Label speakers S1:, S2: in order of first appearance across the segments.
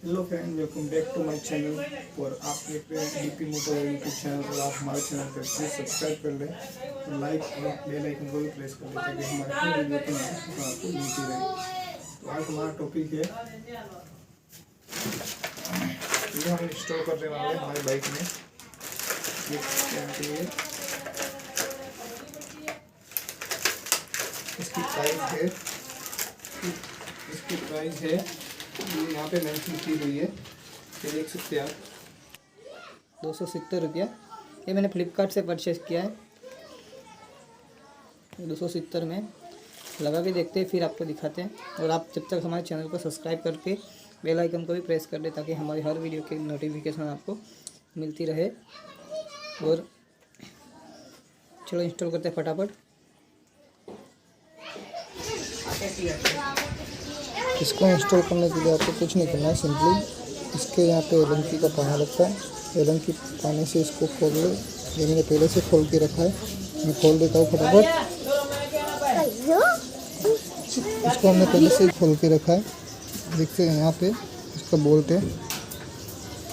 S1: Hello friend, welcome back to my channel. और आप देख रहे हैं डीपी मोटो यूट्यूब चैनल। और आप हमारे चैनल पर प्लीज़ सब्सक्राइब कर लें और लाइक और बेल आइकन को भी प्रेस कर लें ताकि हमारे हर वीडियो की नोटिफिकेशन आपको मिलती रहे। तो आज हमारा टॉपिक है, ये हम इंस्टॉल करने वाले हैं हमारे बाइक में। इसकी प्राइस है ये यहाँ पे मेंशन की हुई है, ये देख सकते हैं आप,
S2: 270 रुपया। ये मैंने फ्लिपकार्ट से परचेज़ किया है। 270 में लगा के देखते हैं, फिर आपको दिखाते हैं। और आप जब तक हमारे चैनल को सब्सक्राइब करके बेल आइकन को भी प्रेस कर दें ताकि हमारी हर वीडियो की नोटिफिकेशन आपको मिलती रहे। और चलो इंस्टॉल करते हैं फटाफट। इसको इंस्टॉल करने के लिए आपको कुछ नहीं करना है, सिंपली इसके यहाँ पे एलंकी का पाना लगता है। एलंकी पाने से इसको खोल ले। ये मैंने पहले से खोल के रखा है, मैं खोल देता हूँ फटाफट। इसको हमने पहले से खोल के रखा है, देखते हैं यहाँ पे इसका बोल्ट है।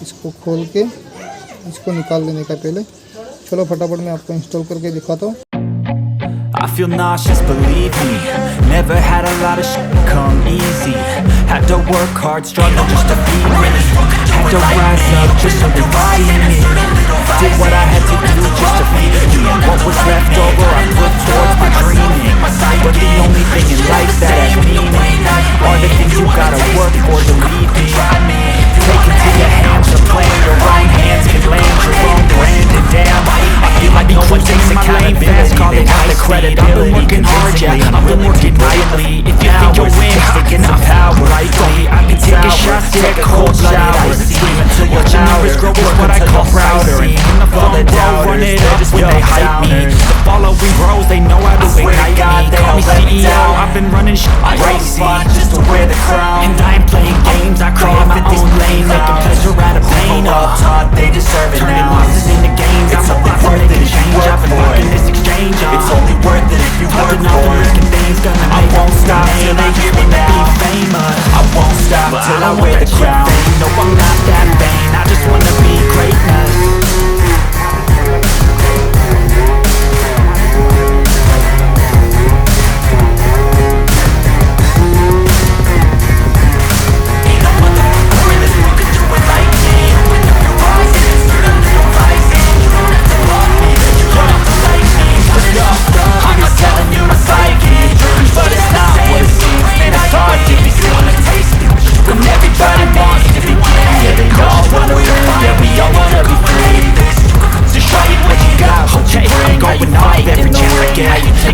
S2: इसको खोल के इसको निकाल लेने का पहले। चलो फटाफट मैं आपको इंस्टॉल करके दिखाता हूँ।
S3: I feel nauseous, believe me. Never had a lot of shit come easy. Had to work hard, struggle just to feed me. Had to rise up just to revive me. Did what I had to do just to feed me. And what was left over I put towards my dreaming. But the only thing in life that has meaning are the things you gotta work for to leave me. Take it to your hands, the plan your own hands can land your own brand. And damn, I feel like no one takes accountability. They got the credit. I've been working hard, yeah, I've been working nightly. If you think you'll win, taking the power lightly. I've been taking shots, take a cold shower. Watching numbers grow is what I call prouder. And in the front row, run it up when they hype me. The following bros, they know how to ignite me. Call me CEO, I've been running shit crazy just to wear the crown. And I ain't playing games, I create my own lane, making pleasure out of pain. Taught they deserve it. Turning losses into gains, I'm a worth it. Change, I've been working this exchange. It's only worth it if you work for it. I won't stop till they hear me now. Be famous. I won't stop till I wear the crown. No, I'm not that vain. I just wanna be greatness.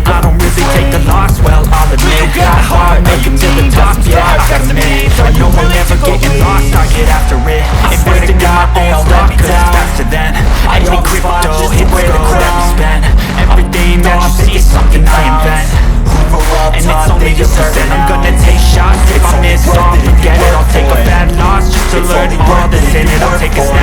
S3: I don't really take the loss, well, I'll admit got hard, make it to the top, yeah, I got made. I know I'm never getting lost, I get after it. Investing in my own stock, cause it's faster than any crypto, hit where the crap we spend. Everything that you see is something I invent. And it's only a percent, I'm gonna take shots. If I miss all, forget it, I'll take a bad loss just to learn all that's in it. I'll take a step